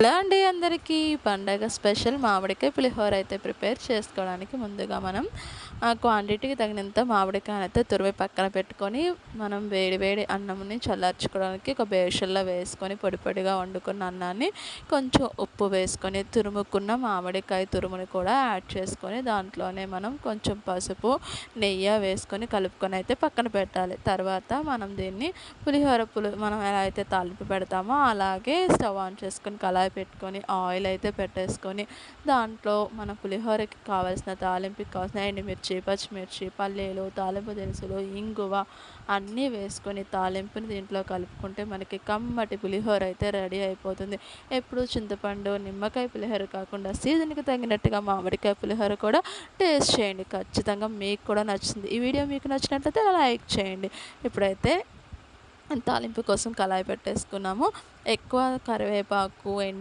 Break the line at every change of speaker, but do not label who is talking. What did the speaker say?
Hello అండి అందరికీ పండగ స్పెషల్ మామిడికాయ పులిహోర అయితే ప్రిపేర్ చేసుకోవడానికి ముందుగా మనం క్వాంటిటీకి తగినంత మామిడికాయని అయితే తురిమి పక్కన పెట్టుకొని మనం వేడి వేడి అన్నంని చల్లార్చుకోవడానికి ఒక బేషన్లో వేసుకొని పొడి పొడిగా వండుకున్న అన్నాన్ని కొంచెం ఉప్పు వేసుకొని తురుముకున్న మామిడికాయ తురుముని కూడా యాడ్ చేసుకొని దాంట్లోనే మనం కొంచెం పసుపు నెయ్యి వేసుకొని కలుపుకొని అయితే పక్కన పెట్టాలి. తర్వాత మనం దీన్ని మనం ఎలా అయితే తాలింపు పెడతామో అలాగే స్టవ్ ఆన్ చేసుకొని కళాయి పెట్టుకొని ఆయిల్ అయితే పెట్టేసుకొని దాంట్లో మన పులిహోరకి కావాల్సిన తాలింపుకి కావాల్సిన ఎండుమిర్చి, పచ్చిమిర్చి, పల్లీలు, తాలింపు దినుసులు, ఇంగువ అన్నీ వేసుకొని తాలింపుని దీంట్లో కలుపుకుంటే మనకి కమ్మటి పులిహోర అయితే రెడీ అయిపోతుంది. ఎప్పుడు చింతపండు, నిమ్మకాయ పులిహోర కాకుండా సీజన్‌కి తగినట్టుగా మామిడికాయ పులిహోర కూడా టేస్ట్ చేయండి. ఖచ్చితంగా మీకు కూడా నచ్చుతుంది. ఈ వీడియో మీకు నచ్చినట్లయితే లైక్ చేయండి. ఇప్పుడైతే తాలింపు కోసం కళాయి పెట్టేసుకున్నాము. ఎక్కువ కరివేపాకు